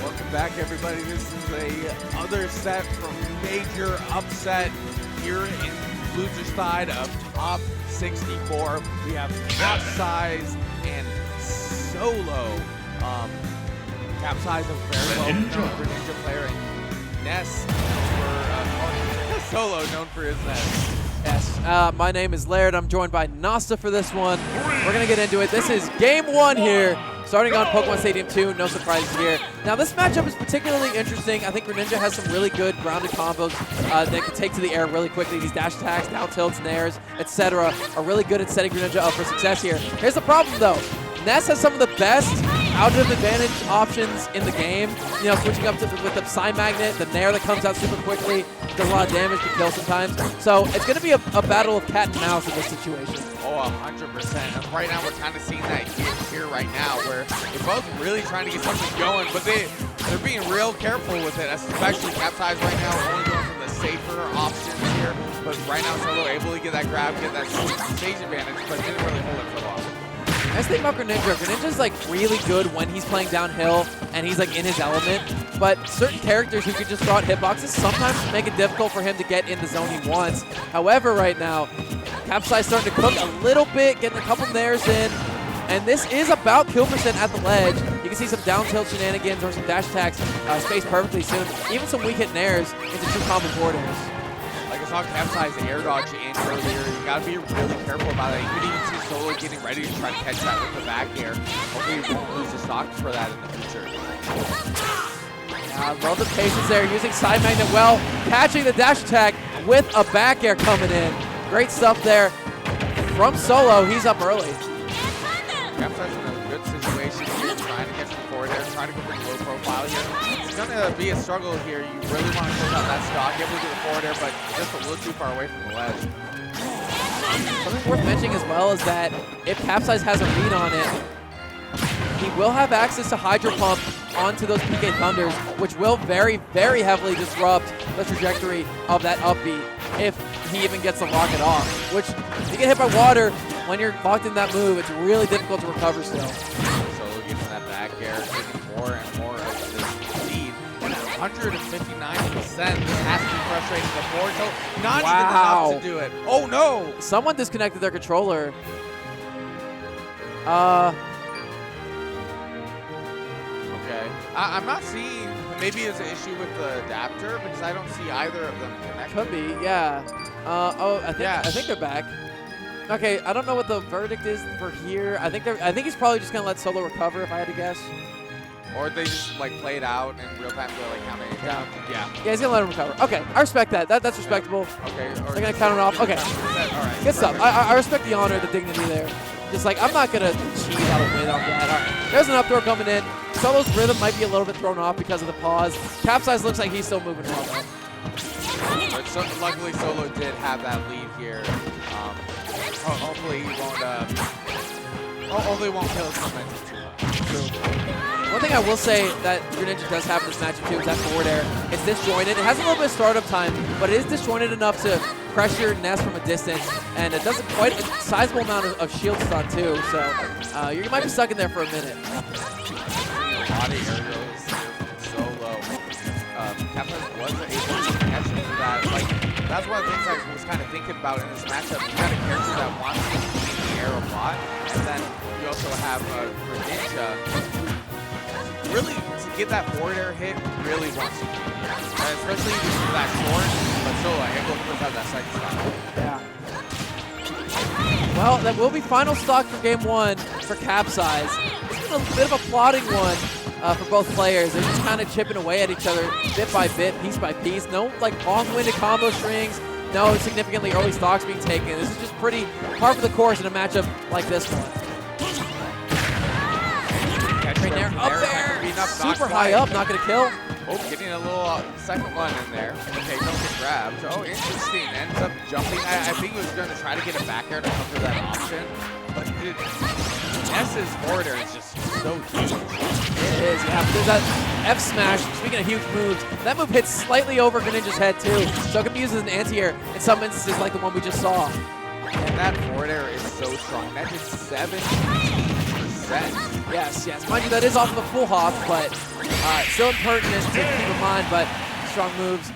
Welcome back, everybody. This is a other set from major upset here in loser side of top 64. We have Capsize and Solo. Capsize, a very well-known Greninja player, and Ness, Solo, known for his Ness. Yes, my name is Laird. I'm joined by Nasta for this one. We're going to get into it. This is game one here, starting on Pokemon Stadium 2. No surprises here. Now, this matchup is particularly interesting. I think Greninja has some really good grounded combos that can take to the air really quickly. These dash attacks, down tilts, nairs, etc. are really good at setting Greninja up for success here. Here's the problem, though. Ness has some of the best out-of advantage options in the game. You know, switching up with the Psy Magnet, the Nair that comes out super quickly, does a lot of damage to kill sometimes. So it's going to be a battle of cat and mouse in this situation. Oh, 100%. And right now we're kind of seeing that here right now, where they're both really trying to get something going, but they're being real careful with it, especially Capsize right now, only going for the safer options here. But right now Solo able to get that grab, get that stage advantage, but didn't really hold it for long. Nice thing about Greninja, Greninja's like really good when he's playing downhill and he's like in his element, but certain characters who can just throw out hitboxes sometimes make it difficult for him to get in the zone he wants. However, right now, Capsize starting to cook a little bit, getting a couple nairs in, and this is about kill percent at the ledge. You can see some down tilt shenanigans or some dash attacks spaced perfectly soon, even some weak hit nairs into true combo forward airs. Like I saw Capsize air dodge in earlier. You gotta be really careful about it. You could even see Solo getting ready to try to catch that with the back air. Hopefully he won't lose the stock for that in the future. I love the patience there, using Psy Magnet well, catching the dash attack with a back air coming in. Great stuff there from Solo. He's up early. Capsize in a good situation here, trying to catch the forward air, trying to go pretty low profile here. It's gonna be a struggle here. You really want to close out that stock, able to get the forward air, but just a little too far away from the ledge. Something worth mentioning as well is that if Capsize has a read on it, he will have access to Hydro Pump onto those PK Thunders, which will very, very heavily disrupt the trajectory of that upbeat if he even gets the rocket off, which if you get hit by water, when you're locked in that move, it's really difficult to recover still. Solo getting that back air, getting more and more of this lead. And at 159%, this has to be frustrating the forward tilt. Not even enough to do it. Oh no! Someone disconnected their controller. Okay. I'm not seeing, maybe it's an issue with the adapter because I don't see either of them connected. Could be, yeah. I think they're back. Okay, I don't know what the verdict is for here. I think he's probably just gonna let Solo recover if I had to guess. Or they just like play it out in real time, they're like counting it down. Yeah. Yeah, he's gonna let him recover. Okay, I respect that. That's respectable. Okay. They're gonna count it off. Okay. All right. Good stuff. I respect the honor, the dignity there. Just like, I'm not gonna cheat out a win off that. All right. There's an up throw coming in. Solo's rhythm might be a little bit thrown off because of the pause. Capsize looks like he's still moving well though. But luckily Solo did have that lead here. Hopefully he won't. Hopefully won't kill his momentum too much. One thing I will say that Greninja does have in this matchup too is that forward air. It's disjointed. It has a little bit of startup time, but it is disjointed enough to pressure Ness from a distance, and it does quite a sizable amount of shield stun too. So you might be stuck in there for a minute. Body aerials Solo. Capsize wasn't able to catch him for that. Like, that's one of the things I was kind of thinking about in this matchup. You got a character that wants to be in the air a lot, and then you also have Greninja who really, to get that forward air hit, really wants to be in the air. And especially that short, but Solo able to have that second stop. Yeah. Well, that will be final stock for game one for Capsize. It's been a bit of a plotting one for both players. They're just kind of chipping away at each other bit by bit, piece by piece. No like long-winded combo strings, no significantly early stocks being taken. This is just pretty par for the course in a matchup like this one. Right there, up there, super high up, not gonna kill. Oh, getting a little second one in there. Okay, don't get grabbed. Oh, interesting. Ends up jumping. I think he was going to try to get it back there to cover that option, but Ness's forward air is just so huge. It is, yeah. There's that F smash. Speaking of huge moves, that move hits slightly over Greninja's head too, so it can be used as an anti-air in some instances like the one we just saw. And that forward air is so strong. That is 17%. Yes, yes. Mind you, that is off of a full hop, but Still impertinent to keep in mind, but strong moves.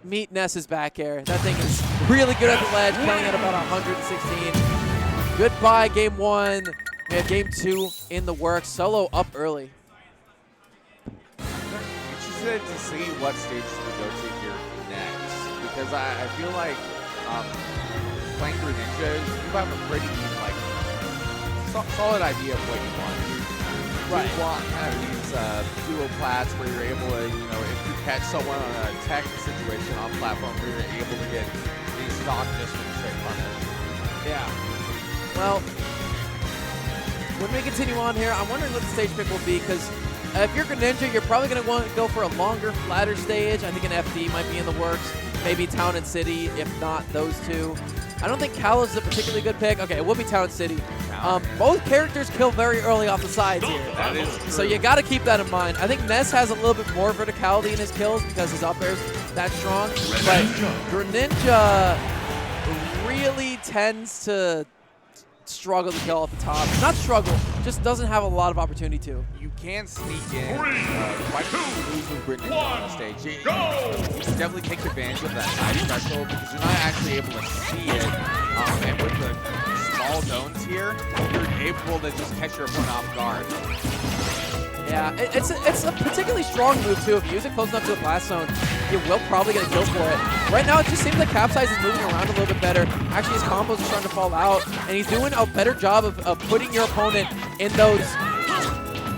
Meet Ness's back air. That thing is really good at the ledge, killing at about 116. Goodbye, game 1. We have game 2 in the works. Solo up early. Interested to see what stage we go to here next, because I feel like playing Greninja, you have a pretty like solid idea of what you want. Right. You want kind of these duo plats where you're able to, you know, if you catch someone on a tech situation on platform where you're able to get these stock just from straight punish. Yeah. Well, when we continue on here, I'm wondering what the stage pick will be, because if you're Greninja, you're probably going to want to go for a longer, flatter stage. I think an FD might be in the works. Maybe Town and City, if not those two. I don't think Kalos is a particularly good pick. Okay, it will be Town and City. Both characters kill very early off the sides here. That is true. So you got to keep that in mind. I think Ness has a little bit more verticality in his kills because his up air's that strong. But Greninja really tends to struggle to kill at the top. Not struggle, just doesn't have a lot of opportunity to. You can sneak in quite a few moves with Greninja on the stage. You can definitely take advantage of that side special because you're not actually able to see it. And with the small zones here, you're able to just catch your opponent off guard. Yeah, it's a particularly strong move too. If you use it close enough to the blast zone, you will probably get a kill for it. Right now, it just seems like Capsize is moving around a little bit better. Actually, his combos are starting to fall out, and he's doing a better job of putting your opponent in those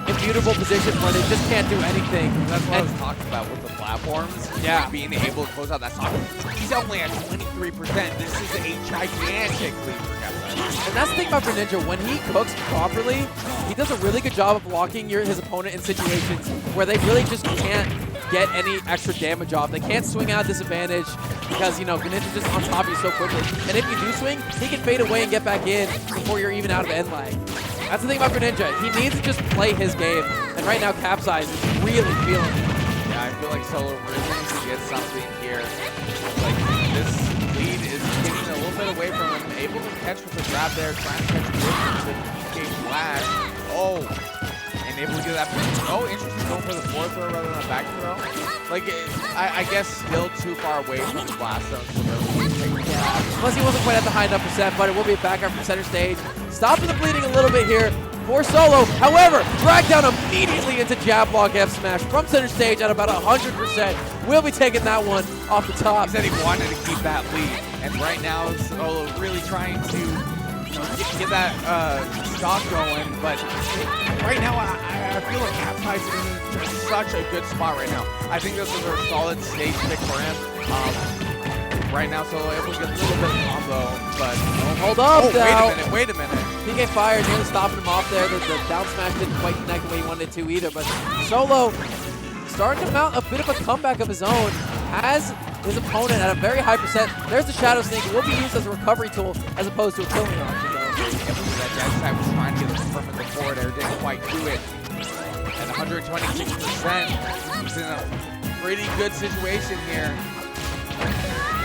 immutable positions where they just can't do anything. That's what I was talking about with the platforms. Yeah. Being able to close out that stock. He's only at 23%. This is a gigantic lead for Capsize. And that's the thing about Greninja. When he cooks properly, he does a really good job of blocking his opponent in situations where they really just can't get any extra damage off. They can't swing out disadvantage because, you know, Greninja's just on top of you so quickly. And if you do swing, he can fade away and get back in before you're even out of end lag. That's the thing about Greninja. He needs to just play his game. And right now, Capsize is really feeling it. Yeah, I feel like Solo really needs to get something here. Like, this lead is getting a little bit away from him. Able to catch with the grab there, trying to catch with the PK flash. Oh, and able to get that. Oh, interesting, going for the forward throw rather than a back throw. Like, I guess still too far away from the blast zone to really take it off. Plus, he wasn't quite at the high enough percent, but it will be a back up from center stage. Stopping the bleeding a little bit here for Solo. However, dragged down immediately into jab block F smash from center stage at about 100%. We'll be taking that one off the top. He said he wanted to keep that lead, and right now Solo really trying to get that stock going. But right now, I feel like Capsize is in such a good spot right now. I think this is a solid stage pick for him. Right now, Solo able to get a little bit of combo, but hold up, wait a minute. PK Fire nearly stopping him off there. The down smash didn't quite connect the way he wanted it to either, but Solo starting to mount a bit of a comeback of his own. Has his opponent at a very high percent. There's the Shadow Sneak. It will be used as a recovery tool as opposed to a killing option, though. That dash attack was trying to get the from the forward air, didn't quite do it. At 126%, he's in a pretty good situation here.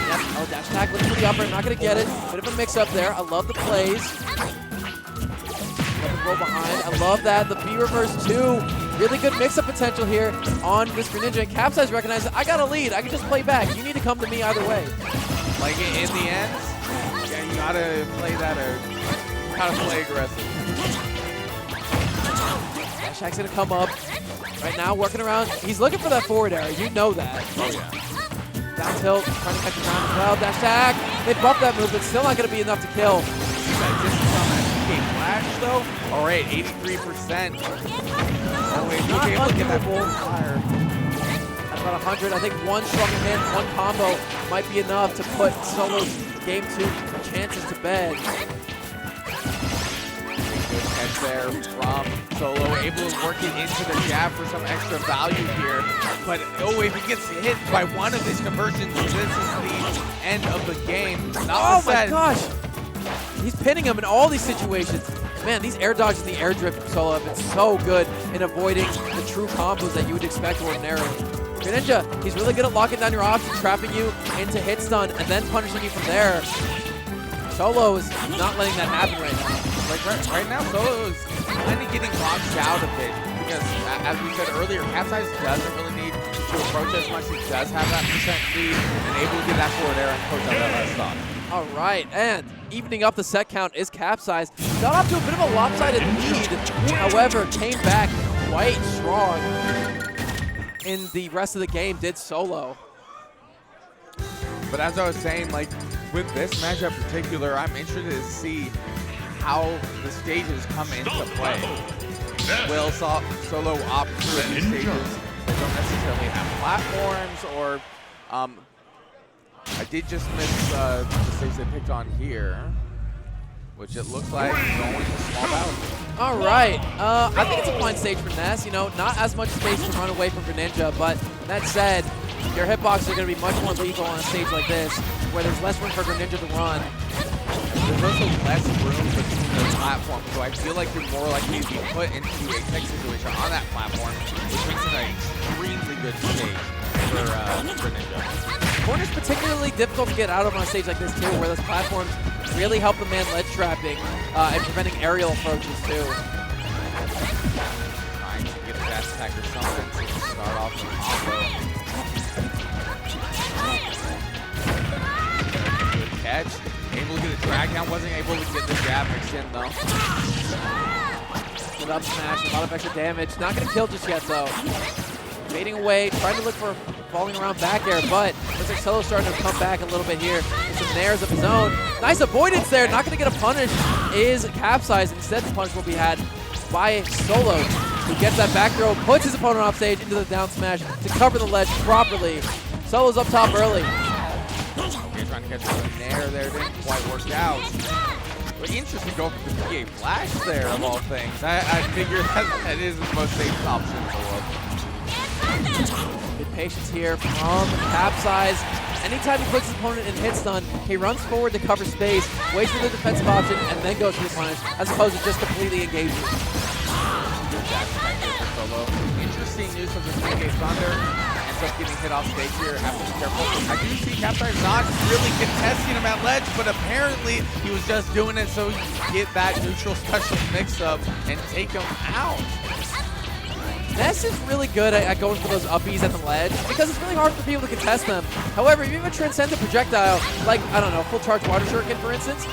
Yep. Oh, dash attack looking for the upper. Not going to get it. Bit of a mix-up there. I love the plays. Love the roll behind. I love that. The B reverse too. Really good mix-up potential here on this Greninja. And Capsize recognizes, I got a lead. I can just play back. You need to come to me either way. Like in the end, yeah, you got to play that or kind of play aggressive. Dash attack's going to come up. Right now, working around. He's looking for that forward air. You know that. Oh, yeah. Down tilt, trying to catch him down as well. Dash attack. They buffed that move, but still not going to be enough to kill. Flash though. All right, 83%. Oh, wait, Not able to get that undoable. fire. At about 100, I think one strong hit, one combo might be enough to put Solo's Game 2 chances to bed. Good catch there from Solo, able to work it into the jab for some extra value here. But oh, if he gets hit by one of his conversions, this is the end of the game. Oh my gosh! He's pinning him in all these situations. Man, these air dodges and the air drift from Solo have been so good in avoiding the true combos that you would expect ordinarily. Greninja, he's really good at locking down your options, trapping you into hit stun, and then punishing you from there. Solo is not letting that happen right now. Like right now, Solo is kind of getting locked out of it because, as we said earlier, Capsize doesn't really need to approach as much. He does have that percent lead and able to get that forward air and approach out that last stock. All right, and evening up the set count is Capsize. Got off to a bit of a lopsided lead, however, came back quite strong in the rest of the game, did solo. But as I was saying, like, with this matchup in particular, I'm interested to see how the stages come into play. Will Solo opt through these stages that don't necessarily have platforms, or I did just miss the stage they picked on here, which it looks like going to small battle. All right, I think it's a fine stage for Ness. You know, not as much space to run away from Greninja, but that said, your hitboxes are going to be much more lethal on a stage like this, where there's less room for Greninja to run. There's also less room between those platforms, so I feel like you're more likely to be put into a tech situation on that platform, which makes it an extremely good stage for Greninja. Corner's particularly difficult to get out of on a stage like this too, where those platforms really help the man ledge trapping and preventing aerial approaches too. Trying to get a dash attack or something to start off the combo. Good catch. Able to get a drag down, wasn't able to get the jab mixed in though. Good up smash, a lot of extra damage. Not going to kill just yet though. Fading away, trying to look for falling around back air, but looks like Solo's starting to come back a little bit here. With some nairs of his own. Nice avoidance there, not going to get a punish is Capsize. Instead, the punish will be had by Solo, who gets that back throw, puts his opponent off stage into the down smash to cover the ledge properly. Solo's up top early. Okay, trying to catch a nair there, didn't quite work out. But interesting go for the PA flash there, of all things. I figure that is the most safe option in the world. Good patience here from Capsize. Anytime he puts his opponent in hit stun, he runs forward to cover space, waits for the defensive option, and then goes for the punish, as opposed to just completely engaging. Good dash attack here for Solo. Interesting use of the 3K Thunder. Ends up getting hit off stage here. Have to be careful. I do see Capsize not really contesting him at ledge, but apparently he was just doing it so he could get that neutral special mix-up and take him out. Ness is really good at going for those uppies at the ledge because it's really hard for people to contest them. However, if you have a transcendent projectile, like, I don't know, full charge water shuriken, for instance,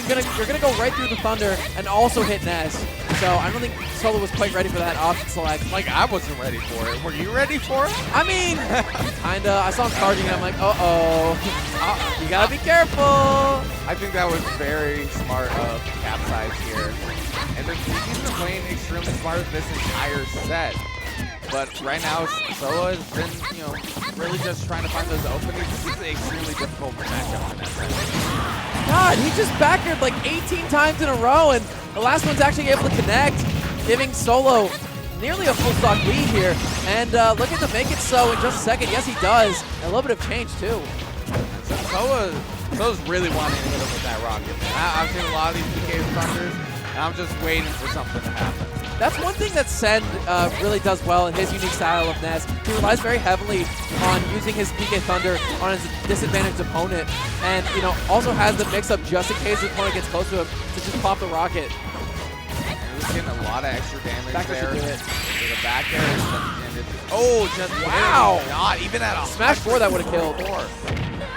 you're gonna go right through the thunder and also hit Ness. So I don't think Solo was quite ready for that option select. Like, I wasn't ready for it. Were you ready for it? I mean, kinda. I saw him charging and I'm like, uh-oh. You gotta be careful. I think that was very smart of Capsize here. And he's been playing extremely smart this entire set. But right now, Solo has been, you know, really just trying to find those openings. This is an extremely difficult matchup for Ness. God, he just back-aired like 18 times in a row, and the last one's actually able to connect, giving Solo nearly a full stock lead here. And looking to make it so in just a second. Yes, he does. And a little bit of change, too. So Solo's really wanting to hit him with that rocket. I've seen a lot of these PK Thunders, and I'm just waiting for something to happen. That's one thing that Sen really does well in his unique style of Ness. He relies very heavily on using his PK Thunder on his disadvantaged opponent, and also has the mix-up just in case his opponent gets close to him to just pop the rocket. And he's getting a lot of extra damage back there. With the back air, and just wow! Not even at a smash 4 that would have killed.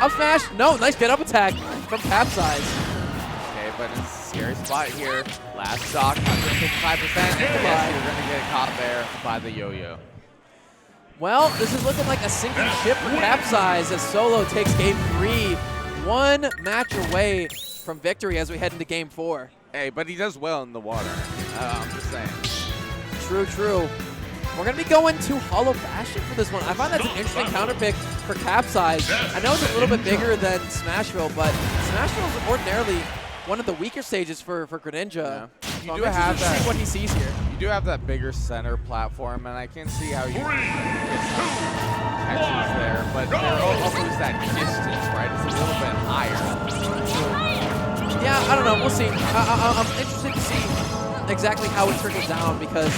Up smash, no, nice get up attack from Capsize. Okay, but it's a scary spot here. Last stock, 155%, and yes, you're going to get caught there by the yo-yo. Well, this is looking like a sinking ship for Capsize as Solo takes game 3. One match away from victory as we head into game 4. Hey, but he does well in the water. I'm just saying. True, true. We're going to be going to Hollow Bastion for this one. I find that's an interesting counter pick for Capsize. I know it's a little bit bigger than Smashville, but Smashville is ordinarily one of the weaker stages for Greninja. Yeah. So you do have that. See what he sees here. You do have that bigger center platform, and I can see how you get some catches there, but there also is that distance, right? It's a little bit higher. Yeah, I don't know. We'll see. I'm interested to see exactly how it trickles down because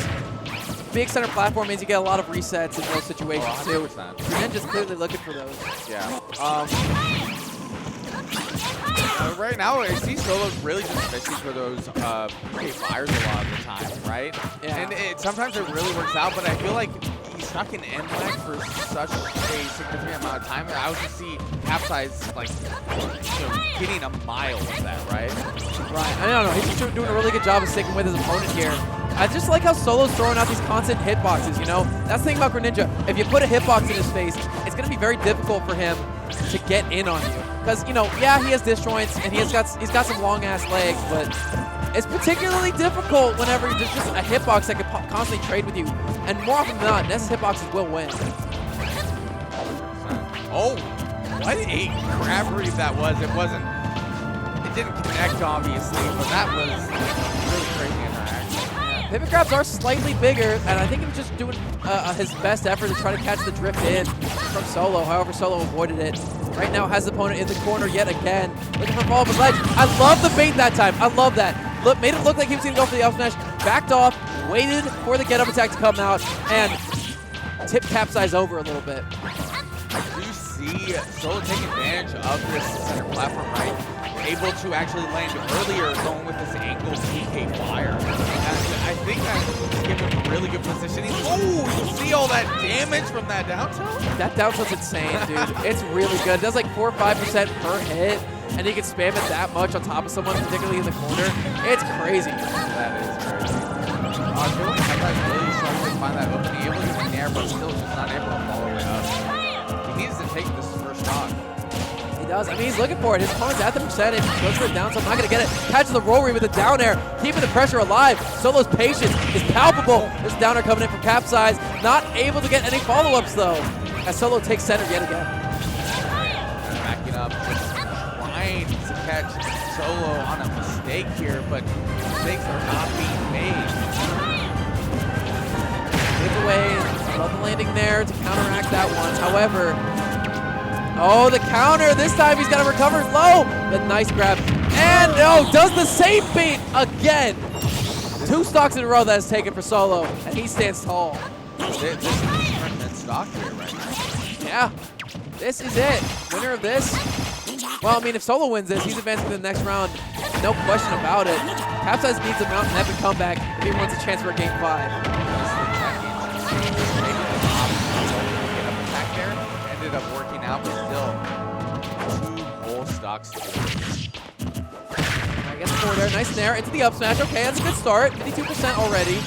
big center platform means you get a lot of resets in those situations too. Greninja's clearly looking for those. Yeah. Right now, I see Solo's really just fishing for those PK fires a lot of the time, right? Yeah. And sometimes it really works out, but I feel like he's stuck in end lag for such a significant amount of time. I also see Capsize, like, getting a mile of that, right? Right. I don't know. He's just doing a really good job of sticking with his opponent here. I just like how Solo's throwing out these constant hitboxes, you know? That's the thing about Greninja. If you put a hitbox in his face, it's going to be very difficult for him to get in on you. Because, you know, yeah, he has disjoints and he's got some long-ass legs, but it's particularly difficult whenever there's just a hitbox that can constantly trade with you. And more often than not, Ness's hitboxes will win. Oh, what a crab read that was. It didn't connect, obviously, but that was really crazy interaction. Pivot grabs are slightly bigger, and I think he was just doing his best effort to try to catch the drift in from Solo. However, Solo avoided it. Right now has the opponent in the corner yet again. Looking for a follow-up ledge. I love the bait that time. I love that. Look, made it look like he was going to go for the up smash. Backed off, waited for the get-up attack to come out, and tipped Capsize over a little bit. I do see Solo take advantage of this center platform, right? Able to actually land earlier going with this angle PK fire. And I think that's given him really good positioning. Oh, you see all that damage from that down tilt? That down tilt's insane, dude. It's really good. It does like 4 or 5% per hit, and you can spam it that much on top of someone, particularly in the corner. It's crazy. That is crazy. I feel like Capsize really struggling to find that opening. Able to get in the air, but still just not able to follow it up. He needs to take this first stock. He does. I mean, he's looking for it. His opponent's at the percentage. Goes for it down, so I'm not going to get it. Catches the roll read with a down air, keeping the pressure alive. Solo's patience is palpable. There's a down air coming in from Capsize. Not able to get any follow-ups, though, as Solo takes center yet again. Backing up, just trying to catch Solo on a mistake here, but mistakes are not being made. Giveaway, love the landing there to counteract that one. However, oh, the counter. This time he's got to recover low. The nice grab. And no, does the same bait again. 2 stocks in a row that is taken for Solo, and he stands tall. This is the tournament stock here right now. Yeah, this is it. Winner of this. Well, I mean, if Solo wins this, he's advancing to the next round. No question about it. Capsize needs a mountain epic comeback if he wants a chance for a game 5. Ended up working out, but still 2 whole stocks. I guess forward air, nice nair into the up smash. Okay, that's a good start. 52% already.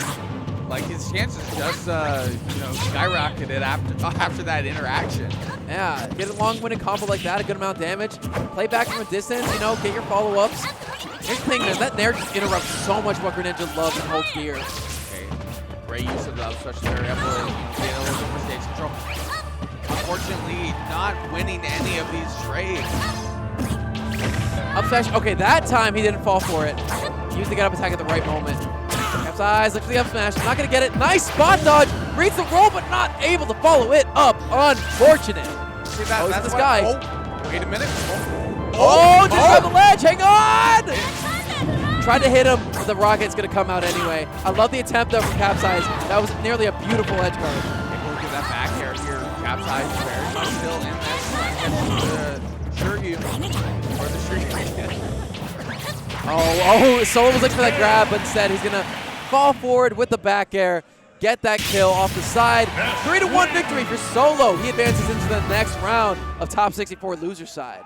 Like his chances just skyrocketed after that interaction. Yeah, get a long-winded combo like that, a good amount of damage. Play back from a distance, you know, get your follow-ups. Here's the thing, man, that nair just interrupts so much what Greninja loves and holds dear. Okay, great use of the up smash there, able to get a little bit more stage control. Unfortunately, not winning any of these trades. Up smash, okay, that time he didn't fall for it. Used the get up attack at the right moment. Capsize, look for the up smash, not gonna get it. Nice spot dodge, reads the roll, but not able to follow it up. Unfortunate. See that, oh, this guy. Oh, wait a minute. Just grab the ledge, hang on! Tried to hit him, but the rocket's gonna come out anyway. I love the attempt though from Capsize. That was nearly a beautiful edge guard. Look at that back air here. Capsize very much still in this. Solo was looking for that grab, but instead he's gonna fall forward with the back air, get that kill off the side. 3-1 victory for Solo. He advances into the next round of top 64 loser side.